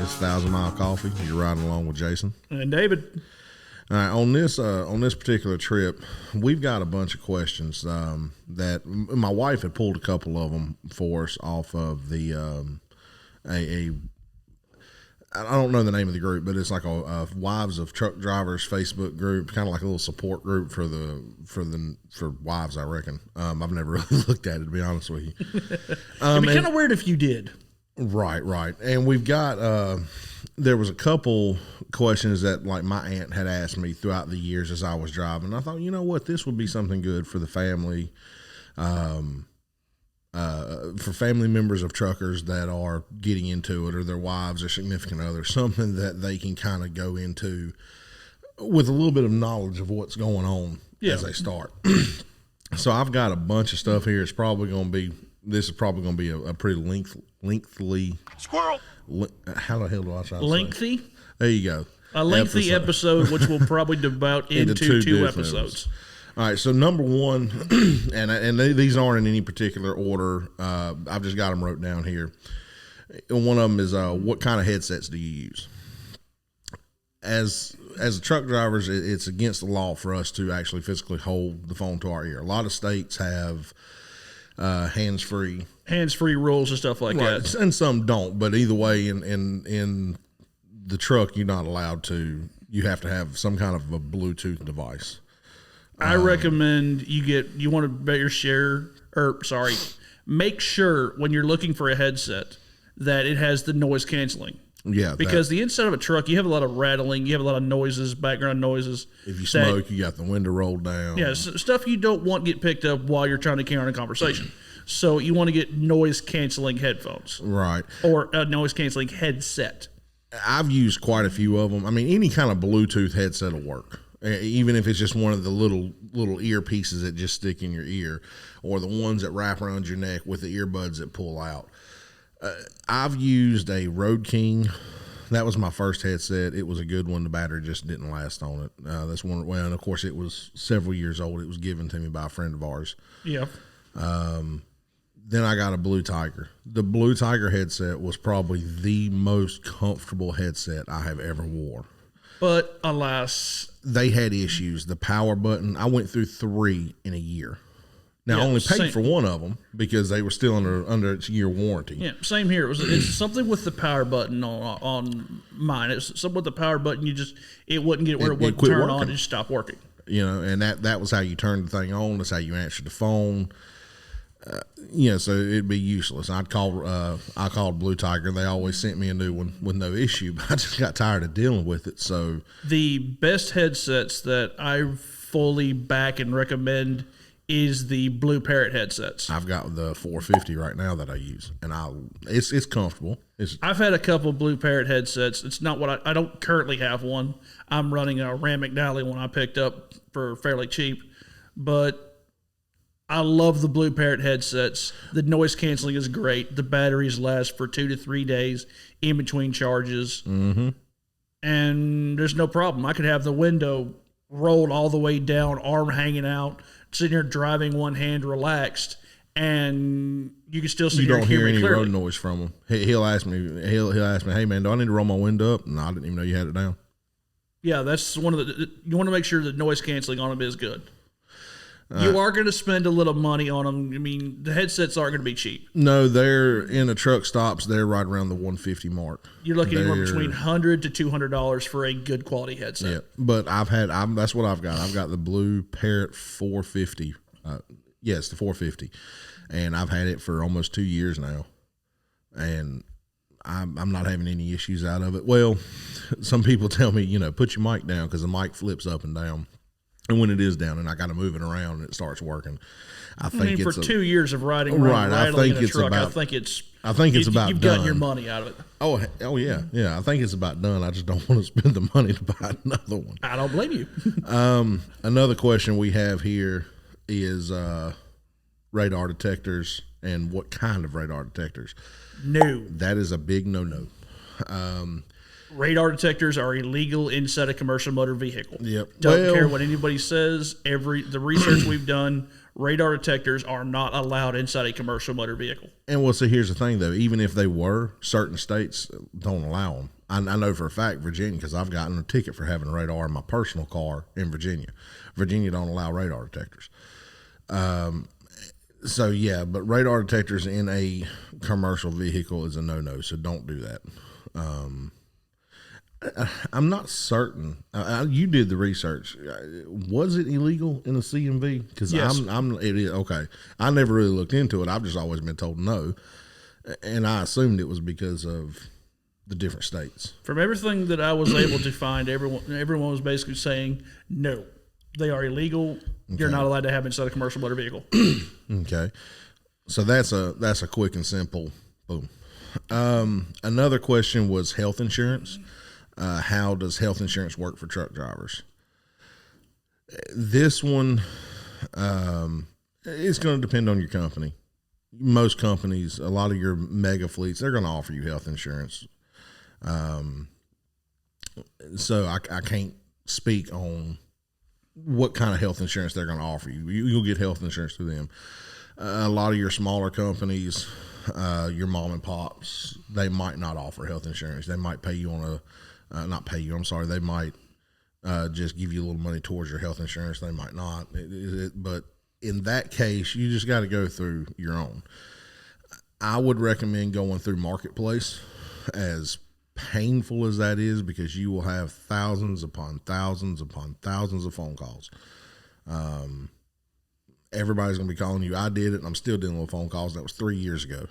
This is 1,000 Mile Coffee. You're riding along with Jason and David. All right, on this particular trip, we've got a bunch of questions that my wife had pulled a couple of them for us off of the I don't know the name of the group, but it's like a Wives of Truck Drivers Facebook group, kind of like a little support group for wives, I reckon. I've never really looked at it, to be honest with you. It'd be kind of weird if you did. Right. And we've got there was a couple questions that like my aunt had asked me throughout the years as I was driving. I thought, you know what, this would be something good for the family, for family members of truckers that are getting into it, or their wives or significant others, something that they can kind of go into with a little bit of knowledge of what's going on as they start. So I've got a bunch of stuff here. This is probably going to be a pretty lengthy squirrel. How the hell do I try to lengthy? Say? There you go. A lengthy episode, which will probably devote into two episodes. All right, so number one, and these aren't in any particular order. I've just got them wrote down here. One of them is what kind of headsets do you use? As truck drivers, it's against the law for us to actually physically hold the phone to our ear. A lot of states have hands-free rules and stuff like that, and some don't. But either way, in the truck, you're not allowed to. You have to have some kind of a Bluetooth device. I recommend you want to make sure when you're looking for a headset that it has the noise canceling. Yeah, because the inside of a truck, you have a lot of rattling, you have a lot of noises, background noises. If you smoke, you got the window rolled down. Yeah, stuff you don't want get picked up while you're trying to carry on a conversation. So you want to get noise canceling headphones, right, or a noise canceling headset. I've used quite a few of them. I mean, any kind of Bluetooth headset will work. Even if it's just one of the little earpieces that just stick in your ear, or the ones that wrap around your neck with the earbuds that pull out. I've used a Road King. That was my first headset. It was a good one. The battery just didn't last on it. That's one. Well, and of course, it was several years old. It was given to me by a friend of ours. Yeah. Then I got a Blue Tiger. The Blue Tiger headset was probably the most comfortable headset I have ever wore. But alas, they had issues. The power button, I went through 3 in a year. Now, I only paid for one of them because they were still under its year warranty. Yeah, same here. It's something with the power button on mine. It's something with the power button. It wouldn't get where it wouldn't turn on. It just stopped working. You know, and that was how you turned the thing on. That's how you answered the phone. So it'd be useless. I called Blue Tiger. They always sent me a new one with no issue, but I just got tired of dealing with it. So the best headsets that I fully back and recommend is the Blue Parrot headsets. I've got the 450 right now that I use, and it's comfortable. I've had a couple Blue Parrot headsets. It's not what I don't currently have one. I'm running a Ram McNally one I picked up for fairly cheap, but I love the Blue Parrot headsets. The noise canceling is great. The batteries last for 2 to 3 days in between charges. Mm-hmm. And there's no problem. I could have the window rolled all the way down, arm hanging out, sitting here driving one hand relaxed, and you can still see. You don't hear any road noise from him. He'll ask me, hey man, do I need to roll my window up? No, I didn't even know you had it down. Yeah, that's one of you want to make sure the noise canceling on them is good. You are going to spend a little money on them. I mean, the headsets aren't going to be cheap. No, they're in the truck stops. They're right around the $150 mark. You're looking anywhere between $100 to $200 for a good quality headset. Yeah, but that's what I've got. I've got the Blue Parrot 450. Yes, the 450, and I've had it for almost 2 years now, and I'm not having any issues out of it. Well, some people tell me, put your mic down because the mic flips up and down. And when it is down and I got to move it around and it starts working, I think for 2 years of riding around rattling in a truck, I think it's about you've done. Gotten your money out of it. Oh yeah. I think it's about done. I just don't want to spend the money to buy another one. I don't blame you. Another question we have here is radar detectors and what kind of radar detectors. No, that is a big no. Radar detectors are illegal inside a commercial motor vehicle. Yep. Don't care what anybody says. The research we've done, radar detectors are not allowed inside a commercial motor vehicle. And so here's the thing, though. Even if they were, certain states don't allow them. I know for a fact Virginia, because I've gotten a ticket for having radar in my personal car in Virginia. Virginia don't allow radar detectors. So yeah, but radar detectors in a commercial vehicle is a no-no. So don't do that. I'm not certain. You did the research. Was it illegal in a CMV? Because Yes. it is okay. I never really looked into it. I've just always been told no, and I assumed it was because of the different states. From everything that I was able to find, everyone was basically saying no, they are illegal. You're not allowed to have inside a commercial motor vehicle. Okay, so that's a quick and simple boom. Another question was health insurance. How does health insurance work for truck drivers? This one, it's going to depend on your company. Most companies, a lot of your mega fleets, they're going to offer you health insurance. So I can't speak on what kind of health insurance they're going to offer you. You'll get health insurance through them. A lot of your smaller companies, your mom and pops, they might not offer health insurance. They might pay you on not pay you. I'm sorry. They might just give you a little money towards your health insurance. They might not. But in that case, you just got to go through your own. I would recommend going through Marketplace, as painful as that is, because you will have thousands upon thousands upon thousands of phone calls. Everybody's going to be calling you. I did it, and I'm still dealing with phone calls. That was 3 years ago.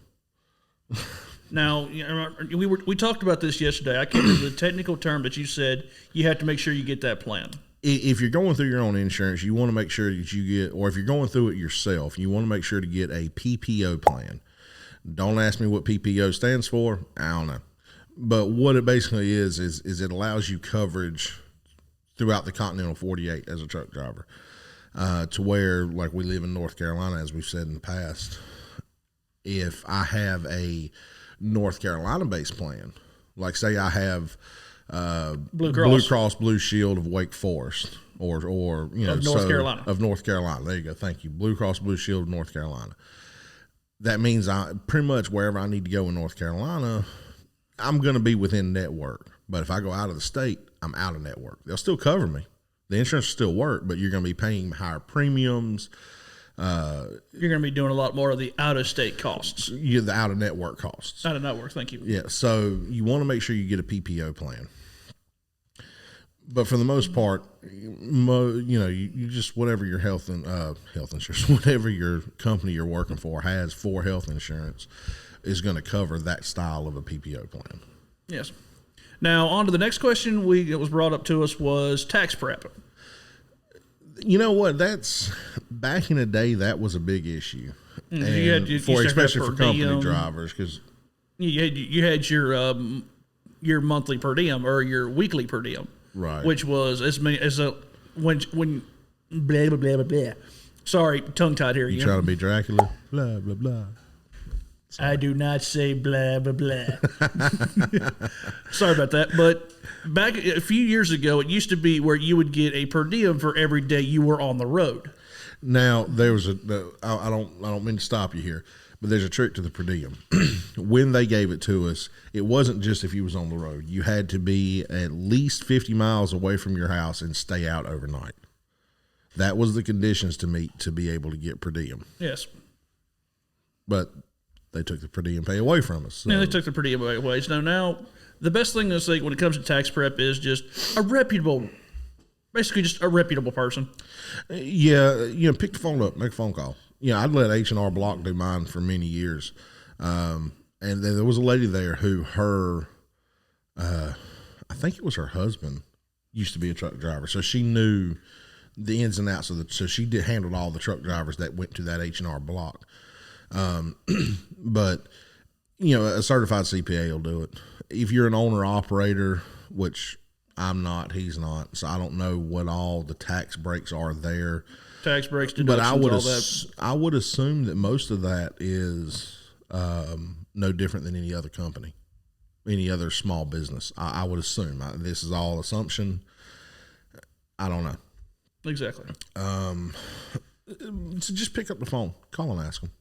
Now, we talked about this yesterday. I can't remember the technical term, but you said you have to make sure you get that plan. If you're going through your own insurance, you want to make sure that you get, or if you're going through it yourself, you want to make sure to get a PPO plan. Don't ask me what PPO stands for. I don't know. But what it basically is it allows you coverage throughout the continental 48 as a truck driver, to where, like, we live in North Carolina, as we've said in the past. If I have a North Carolina-based plan, like say I have Blue Cross Blue Shield of Wake Forest, or of North Carolina. Of North Carolina. There you go. Thank you. Blue Cross Blue Shield of North Carolina. That means I pretty much wherever I need to go in North Carolina, I'm going to be within network. But if I go out of the state, I'm out of network. They'll still cover me. The insurance will still work, but you're going to be paying higher premiums. You're going to be doing a lot more of the out-of-state costs. The out-of-network costs. Out-of-network, thank you. Yeah, so you want to make sure you get a PPO plan. But for the most part, you just, whatever your health insurance, whatever your company you're working for has for health insurance is going to cover that style of a PPO plan. Yes. Now, on to the next question that was brought up to us was tax prep. You know what? That's back in the day. That was a big issue, especially for company drivers, because you had your monthly per diem or your weekly per diem, right? Which was when blah blah blah blah blah. Sorry, tongue tied here. You trying to be Dracula? Blah blah blah. Sorry. I do not say blah blah blah. Sorry about that, but. Back a few years ago, it used to be where you would get a per diem for every day you were on the road. Now there was I don't mean to stop you here, but there's a trick to the per diem. When they gave it to us, it wasn't just if you was on the road. You had to be at least 50 miles away from your house and stay out overnight. That was the conditions to meet to be able to get per diem. Yes, but they took the per diem pay away from us. So. Yeah, they took the per diem away. So now. The best thing to say when it comes to tax prep is just basically just a reputable person. Yeah, pick the phone up, make a phone call. I'd let H&R Block do mine for many years. And there was a lady there who I think it was her husband used to be a truck driver. So she knew the ins and outs so she handled all the truck drivers that went to that H&R Block. But, a certified CPA will do it. If you're an owner operator, which I'm not, he's not, so I don't know what all the tax breaks are there. Tax breaks, deductions, but I would assume that most of that is no different than any other company, any other small business. I would assume. This is all assumption. I don't know. Exactly. So just pick up the phone, call and ask them.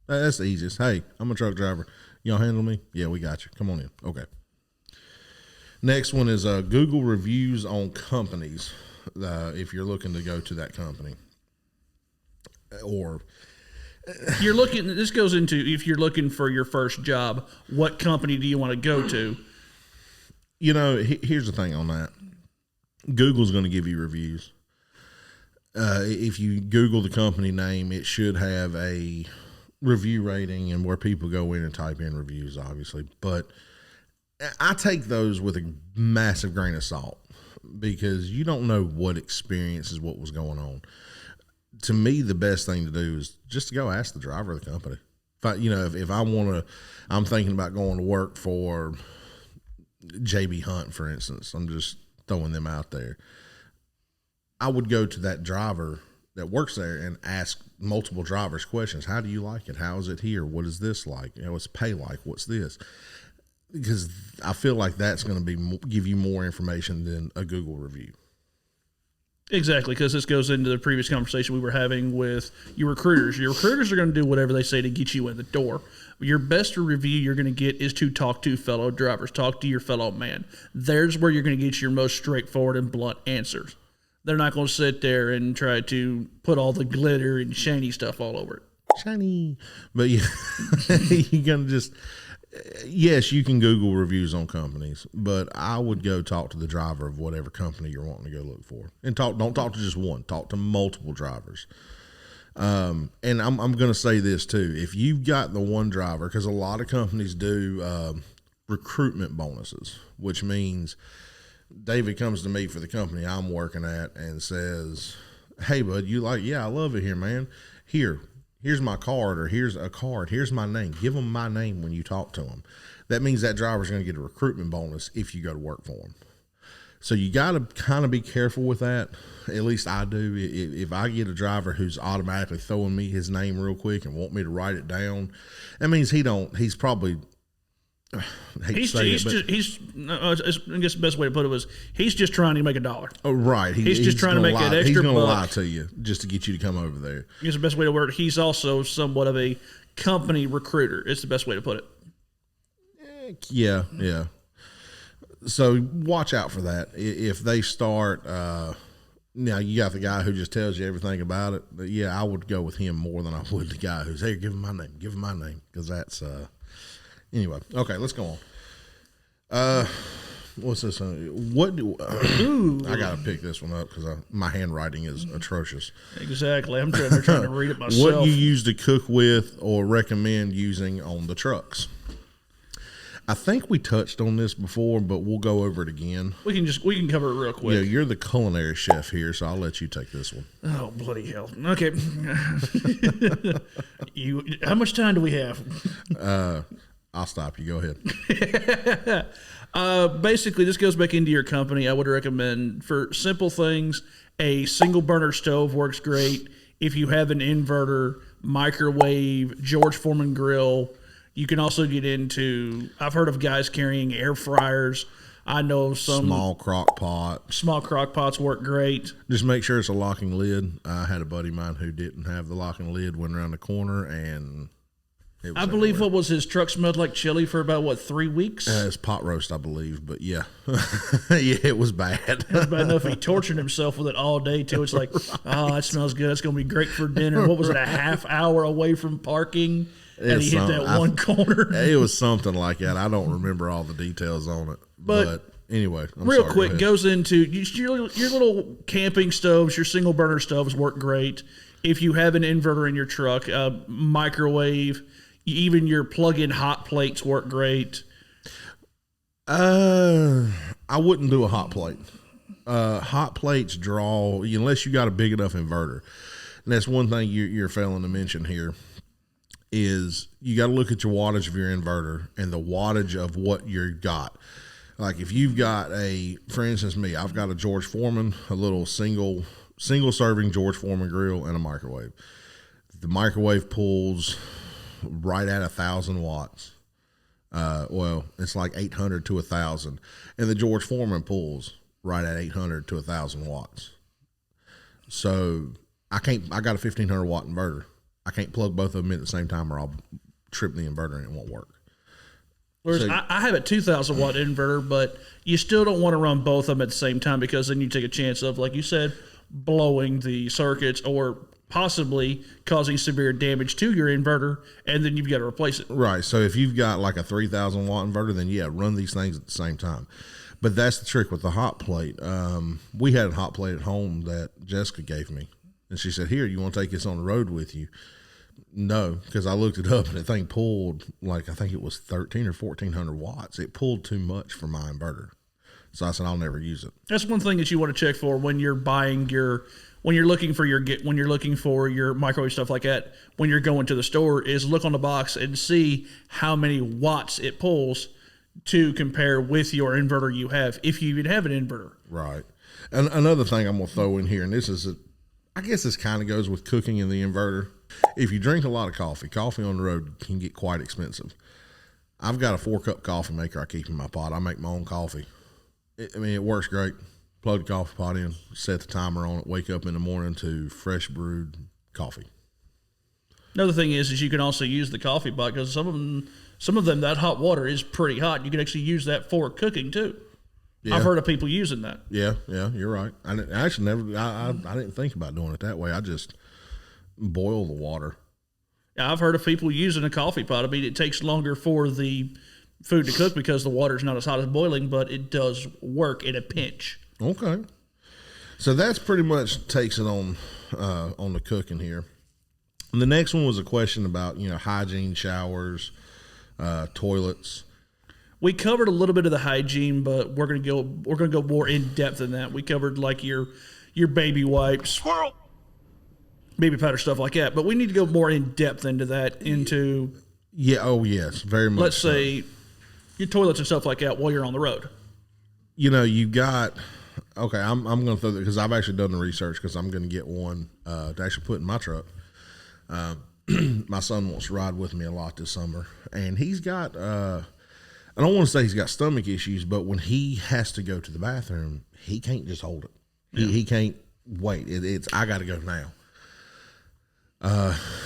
That's the easiest. Hey, I'm a truck driver. Y'all handle me? Yeah, we got you. Come on in. Okay. Next one is Google reviews on companies. If you're looking to go to that company, or you're looking. This goes into if you're looking for your first job, what company do you want to go to? Here's the thing on that. Google's going to give you reviews. If you Google the company name, it should have a review rating and where people go in and type in reviews, obviously. But I take those with a massive grain of salt because you don't know what experiences, what was going on. To me, the best thing to do is just to go ask the driver of the company. If I want to, I'm thinking about going to work for JB Hunt, for instance. I'm just throwing them out there. I would go to that driver that works there and ask multiple drivers questions. How do you like it? How is it here? What is this like? What's pay like? What's this? Because I feel like that's going to give you more information than a Google review. Exactly, because this goes into the previous conversation we were having with your recruiters. Your recruiters are going to do whatever they say to get you in the door. Your best review you're going to get is to talk to fellow drivers, talk to your fellow man. There's where you're going to get your most straightforward and blunt answers. They're not going to sit there and try to put all the glitter and shiny stuff all over it. Shiny. But you're going to just... Yes, you can Google reviews on companies, but I would go talk to the driver of whatever company you're wanting to go look for, and don't talk to just one. Talk to multiple drivers. And I'm going to say this too: if you've got the one driver, because a lot of companies do recruitment bonuses, which means David comes to me for the company I'm working at and says, "Hey, bud, yeah, I love it here, man. Here's my card, or here's a card. Here's my name. Give them my name when you talk to them." That means that driver's going to get a recruitment bonus if you go to work for them. So you got to kind of be careful with that. At least I do. If I get a driver who's automatically throwing me his name real quick and want me to write it down, that means he's probably... I guess the best way to put it was he's just trying to make $1. Oh, right. He's just trying to make an extra He's going to buck. lie to you just to get you to come over there. I guess the best way to word it, he's also somewhat of a company recruiter. It's the best way to put it. Yeah. So watch out for that. If they start, now you got the guy who just tells you everything about it. But yeah, I would go with him more than I would the guy who's, "Hey, give him my name. Because that's, anyway, okay, let's go on. What's this? I got to pick this one up because my handwriting is atrocious. Exactly. I'm trying to read it myself. What you use to cook with or recommend using on the trucks? I think we touched on this before, but we'll go over it again. We can cover it real quick. Yeah, you're the culinary chef here, so I'll let you take this one. Oh, bloody hell. Okay. How much time do we have? I'll stop you. Go ahead. Basically, this goes back into your company. I would recommend for simple things, a single burner stove works great. If you have an inverter, microwave, George Foreman grill, you can also get into, I've heard of guys carrying air fryers. I know some small crock pot. Small crock pots work great. Just make sure it's a locking lid. I had a buddy of mine who didn't have the locking lid, went around the corner, and I believe what was his truck smelled like chili for about 3 weeks. It's pot roast, I believe, but yeah, yeah, it was bad. It was bad enough he tortured himself with it all day too. It's like, right. Oh, that smells good. It's going to be great for dinner. What was it? A half hour away from parking, and he hit that one corner. It was something like that. I don't remember all the details on it, but anyway, real quick, goes into your little camping stoves. Your single burner stoves work great. If you have an inverter in your truck, microwave. Even your plug-in hot plates work great. I wouldn't do a hot plate. Hot plates draw, unless you got a big enough inverter. And that's one thing you're failing to mention here is you got to look at your wattage of your inverter and the wattage of what you got. Like if you've got for instance, me, I've got a George Foreman, a little single serving George Foreman grill and a microwave. The microwave pulls right at 1,000 watts. Well, it's like 800 to 1,000, and the George Foreman pulls right at 800 to 1,000 watts. So I got a 1,500 watt inverter. I can't plug both of them in at the same time, or I'll trip the inverter and it won't work. Whereas I have a 2,000 watt inverter, but you still don't want to run both of them at the same time because then you take a chance of, like you said, blowing the circuits or possibly causing severe damage to your inverter, and then you've got to replace it. Right. So if you've got like a 3,000 watt inverter, then yeah, run these things at the same time. But that's the trick with the hot plate. We had a hot plate at home that Jessica gave me, and she said, "Here, you want to take this on the road with you?" No, because I looked it up and the thing pulled like I think it was 1,300 or 1,400 watts. It pulled too much for my inverter, so I said I'll never use it. That's one thing that you want to check for when you're buying when you're looking for your microwave stuff like that. When you're going to the store, is look on the box and see how many watts it pulls to compare with your inverter you have, if you even have an inverter. Right. And another thing I'm gonna throw in here, and I guess this kind of goes with cooking in the inverter. If you drink a lot of coffee on the road can get quite expensive. I've got a 4-cup coffee maker I keep in my pot. I make my own coffee. It works great. Plug the coffee pot in, set the timer on it, wake up in the morning to fresh brewed coffee. Another thing is you can also use the coffee pot because some of them, that hot water is pretty hot. You can actually use that for cooking too. Yeah. I've heard of people using that. Yeah, you're right. I didn't think about doing it that way. I just boil the water. Yeah, I've heard of people using a coffee pot. I mean, it takes longer for the food to cook because the water's not as hot as boiling, but it does work in a pinch. Okay. So that's pretty much takes it on the cooking here. And the next one was a question about, hygiene showers, toilets. We covered a little bit of the hygiene, but we're gonna go more in depth than that. We covered like your baby wipes, baby powder, stuff like that. But we need to go more in depth into that. Yeah. Oh yes, very much. Let's say your toilets and stuff like that while you're on the road. You got. Okay, I'm going to throw that because I've actually done the research because I'm going to get one to actually put in my truck. My son wants to ride with me a lot this summer, and he's got. I don't want to say he's got stomach issues, but when he has to go to the bathroom, he can't just hold it. He can't wait. It's I got to go now.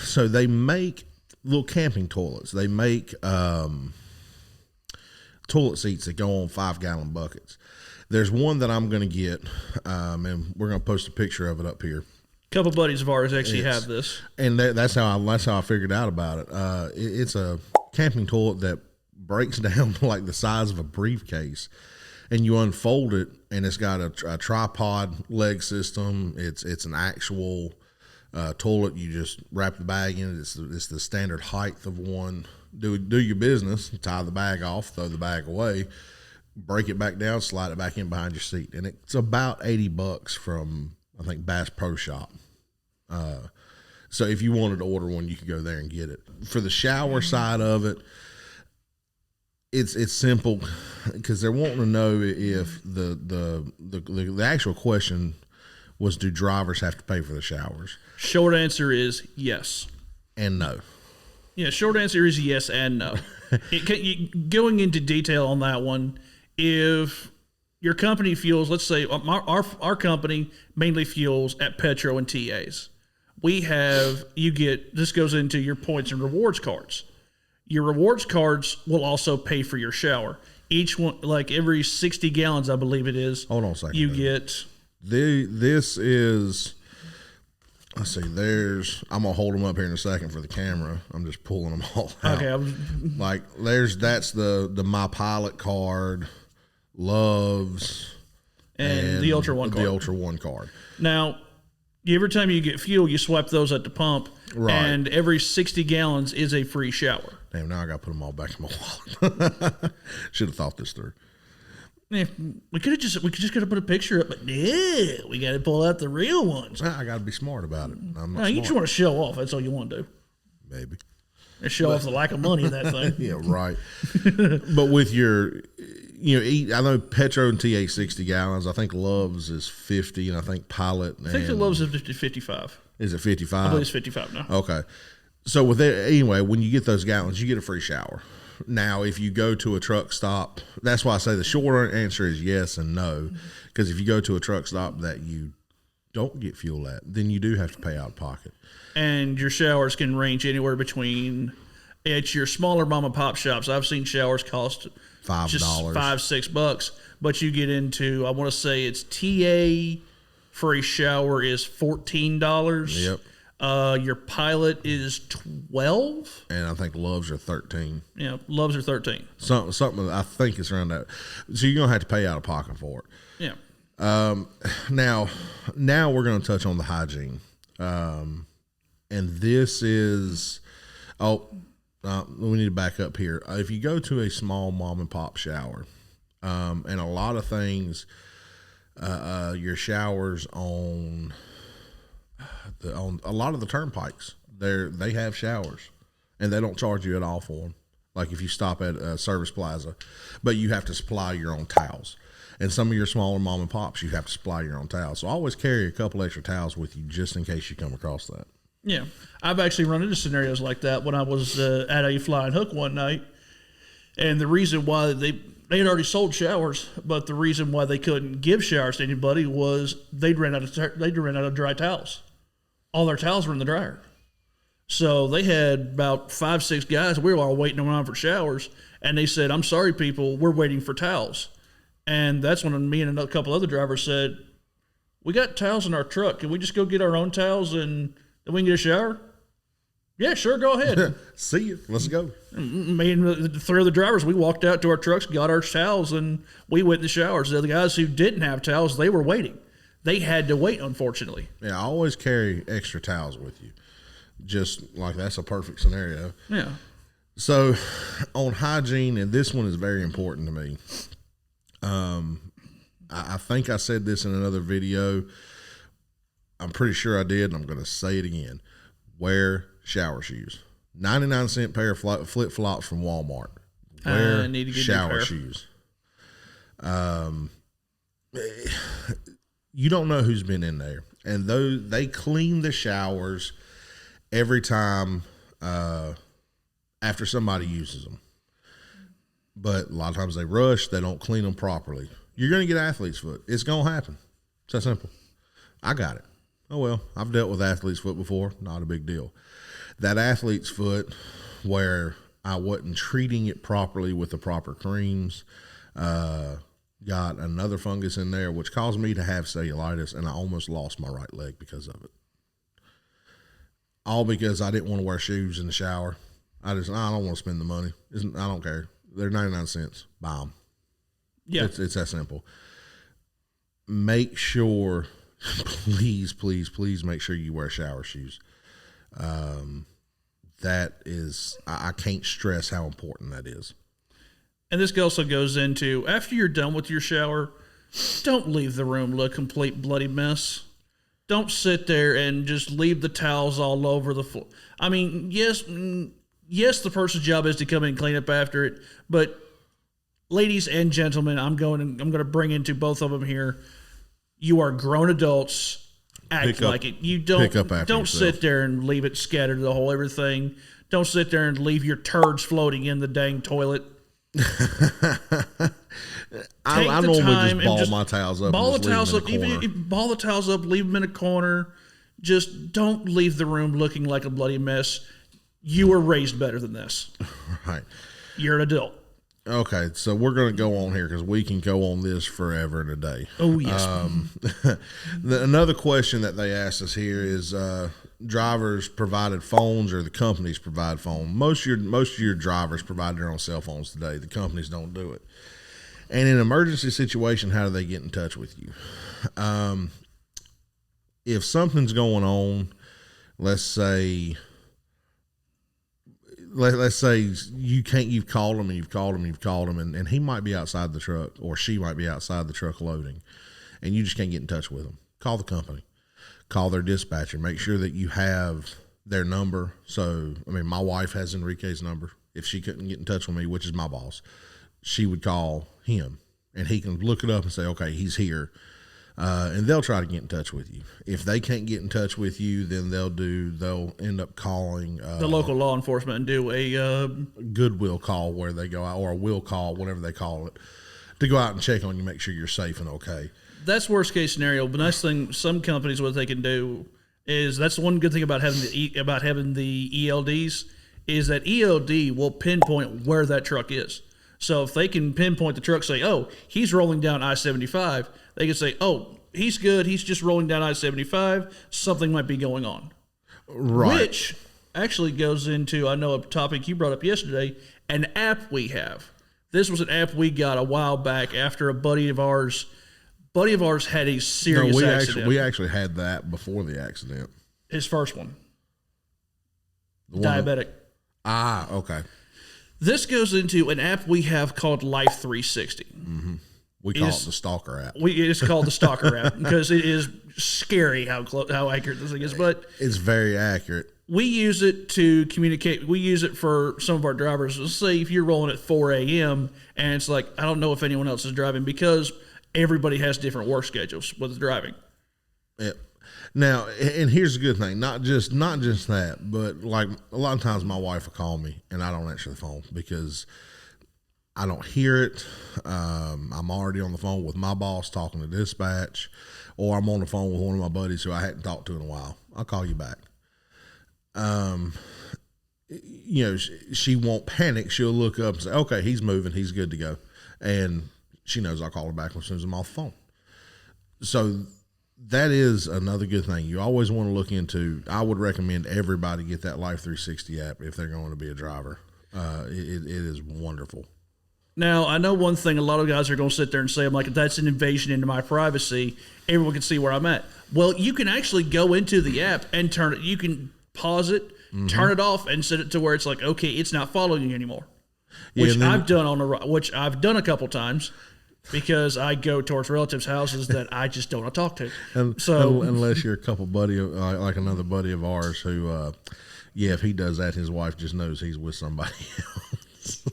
So they make little camping toilets. They make toilet seats that go on 5-gallon buckets. There's one that I'm going to get, and we're going to post a picture of it up here. A couple buddies of ours actually have this, and that's how I figured out about it. It's a camping toilet that breaks down to like the size of a briefcase, and you unfold it, and it's got a tripod leg system. It's an actual toilet. You just wrap the bag in it. It's the standard height of one. Do your business. Tie the bag off. Throw the bag away. Break it back down, slide it back in behind your seat. And it's about $80 from, I think, Bass Pro Shop. So if you wanted to order one, you could go there and get it. For the shower side of it, it's simple because they're wanting to know if the actual question was, do drivers have to pay for the showers? Short answer is yes. And no. Yeah, short answer is yes and no. Going into detail on that one, if your company fuels, let's say our company mainly fuels at Petro and TAs. This goes into your points and rewards cards. Your rewards cards will also pay for your shower. Each one, like every 60 gallons, I believe it is. Hold on a second. You get. This is, let's see, I'm going to hold them up here in a second for the camera. I'm just pulling them all out. Okay. That's the My Pilot card, Loves, and the Ultra One card. The Ultra One card. Now, every time you get fuel, you swipe those at the pump, right? And every 60 gallons is a free shower. Damn, now I got to put them all back in my wallet. Should have thought this through. Yeah, we could just put a picture up, but yeah, we got to pull out the real ones. I got to be smart about it. You just want to show off. That's all you want to do. Maybe. And show off the lack of money in that thing. Yeah, right. But with your, I know Petro and TA 60 gallons. I think Loves is 50, and I think Pilot. I think the Loves is 55. Is it 55? I believe it's 55 now. Okay. So with that, anyway, when you get those gallons, you get a free shower. Now, if you go to a truck stop, that's why I say the short answer is yes and no. Because if you go to a truck stop that you don't get fuel at, then you do have to pay out of pocket. And your showers can range anywhere between At your smaller mom and pop shops, I've seen showers cost $5, just $5-6, but you get into, I want to say it's TA for a shower is $14. Yep. Your Pilot is $12, and I think Loves are $13. Yeah, Loves are $13. Something I think it's around that. So you're gonna have to pay out of pocket for it. Yeah. Now we're gonna touch on the hygiene, and this is we need to back up here. If you go to a small mom and pop shower, and a lot of things, your showers on a lot of the turnpikes, they have showers, and they don't charge you at all for them. Like if you stop at a service plaza, but you have to supply your own towels. And some of your smaller mom and pops, you have to supply your own towels. So always carry a couple extra towels with you just in case you come across that. Yeah, I've actually run into scenarios like that when I was at a Flying Hook one night, and the reason why they had already sold showers, but the reason why they couldn't give showers to anybody was they'd ran out of dry towels. All their towels were in the dryer, so they had about 5-6 guys. We were all waiting around for showers, and they said, "I'm sorry, people, we're waiting for towels." And that's when me and a couple other drivers said, "We got towels in our truck. Can we just go get our own towels and then we can get a shower?" "Yeah, sure, go ahead." See you. Let's go. Me and the 3 other drivers, we walked out to our trucks, got our towels, and we went in the showers. The other guys who didn't have towels, they were waiting. They had to wait, unfortunately. Yeah, I always carry extra towels with you. Just like that's a perfect scenario. Yeah. So on hygiene, and this one is very important to me. I think I said this in another video. I'm pretty sure I did, and I'm going to say it again. Wear shower shoes. 99-cent pair of flip-flops from Walmart. Wear need to get shower shoes. You don't know who's been in there. And they clean the showers every time after somebody uses them. But a lot of times they rush. They don't clean them properly. You're going to get athlete's foot. It's going to happen. It's that simple. I got it. Oh, well, I've dealt with athlete's foot before. Not a big deal. That athlete's foot where I wasn't treating it properly with the proper creams, got another fungus in there, which caused me to have cellulitis, and I almost lost my right leg because of it. All because I didn't want to wear shoes in the shower. I don't want to spend the money. I don't care. They're 99 cents. Buy them. Yeah. It's that simple. Make sure, please make sure you wear shower shoes. That is, I can't stress how important that is. And this also goes into, after you're done with your shower, don't leave the room look complete bloody mess. Don't sit there and just leave the towels all over the floor. I mean, yes, the person's job is to come in and clean up after it, but ladies and gentlemen, I'm going to bring into both of them here. You are grown adults. Act like it. You don't sit there and leave it scattered the whole everything. Don't sit there and leave your turds floating in the dang toilet. I normally just ball my towels up. Ball the towels up. Ball the towels up. Leave them in a corner. Just don't leave the room looking like a bloody mess. You were raised better than this. Right. You're an adult. Okay, so we're going to go on here because we can go on this forever and a day. Oh, yes. Another question that they asked us here is drivers provided phones or the companies provide phones. Most of your drivers provide their own cell phones today. The companies don't do it. And in an emergency situation, how do they get in touch with you? If something's going on, let's say you've called him and he might be outside the truck or she might be outside the truck loading and you just can't get in touch with them. Call the company, call their dispatcher, make sure that you have their number. So, I mean, my wife has Enrique's number. If she couldn't get in touch with me, which is my boss, she would call him and he can look it up and say, okay, he's here. And they'll try to get in touch with you. If they can't get in touch with you, then they'll end up calling the local law enforcement and do a goodwill call where they go out, or a will call, whatever they call it, to go out and check on you, make sure you're safe and okay. That's worst case scenario. But nice thing, some companies, what they can do is, that's the one good thing about having the ELDs is that ELD will pinpoint where that truck is. So if they can pinpoint the truck, say, oh, he's rolling down I-75, they can say, oh, he's good. He's just rolling down I-75. Something might be going on. Right. Which actually goes into, I know, a topic you brought up yesterday, an app we have. This was an app we got a while back after a buddy of ours had a serious accident. We actually had that before the accident. His first one. Diabetic. Okay. This goes into an app we have called Life 360. Mm-hmm. We call it the Stalker App. It's called the Stalker App because it is scary how accurate this thing is. But it's very accurate. We use it to communicate. We use it for some of our drivers. Let's say if you're rolling at 4 a.m. and it's like, I don't know if anyone else is driving because everybody has different work schedules with driving. Yeah. Now, and here's the good thing, not just that, but like a lot of times my wife will call me and I don't answer the phone because I don't hear it. I'm already on the phone with my boss talking to dispatch, or I'm on the phone with one of my buddies who I hadn't talked to in a while. I'll call you back. She won't panic. She'll look up and say, okay, he's moving. He's good to go. And she knows I'll call her back as soon as I'm off the phone. So that is another good thing. You always want to look into. I would recommend everybody get that Life 360 app if they're going to be a driver. It is wonderful. Now, I know one thing a lot of guys are going to sit there and say, I'm like, that's an invasion into my privacy. Everyone can see where I'm at. Well, you can actually go into the app and turn it. You can pause it, turn it off, and set it to where it's like, okay, it's not following you anymore. Which I've done a couple times. Because I go towards relatives' houses that I just don't want to talk to. Unless you're a couple like another buddy of ours who, if he does that, his wife just knows he's with somebody else.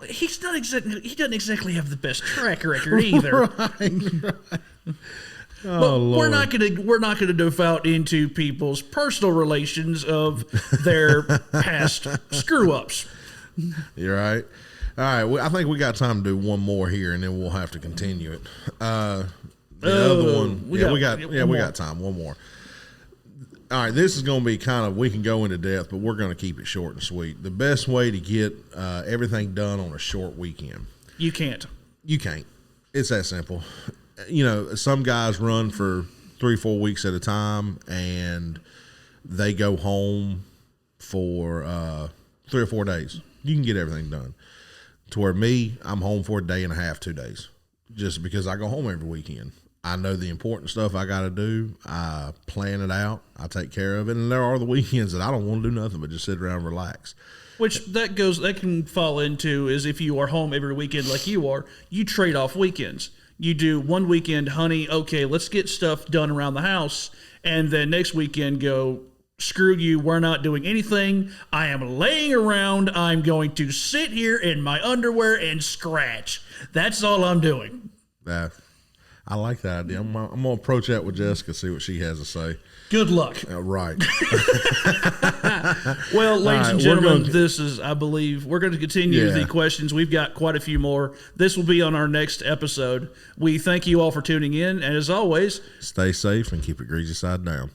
He doesn't exactly have the best track record either. Right. But we're not gonna devote into people's personal relations of their past screw ups. You're right. All right, I think we got time to do one more here, and then we'll have to continue it. The other one, we got time. One more. All right, this is going to be kind of, we can go into depth, but we're going to keep it short and sweet. The best way to get everything done on a short weekend. You can't. It's that simple. Some guys run for 3-4 weeks at a time, and they go home for 3 or 4 days. You can get everything done. To where I'm home for a day and a half, 2 days, just because I go home every weekend. I know the important stuff I got to do. I plan it out. I take care of it. And there are the weekends that I don't want to do nothing but just sit around and relax. Which that can fall into is if you are home every weekend like you are, you trade off weekends. You do one weekend, honey, okay, let's get stuff done around the house. And then next weekend go, screw you, we're not doing anything. I am laying around. I'm going to sit here in my underwear and scratch. That's all I'm doing. I like that idea. I'm going to approach that with Jessica, see what she has to say. Good luck. Right. Well, ladies and gentlemen, this is, I believe, we're going to continue the questions. We've got quite a few more. This will be on our next episode. We thank you all for tuning in. And as always, stay safe and keep it greasy side down.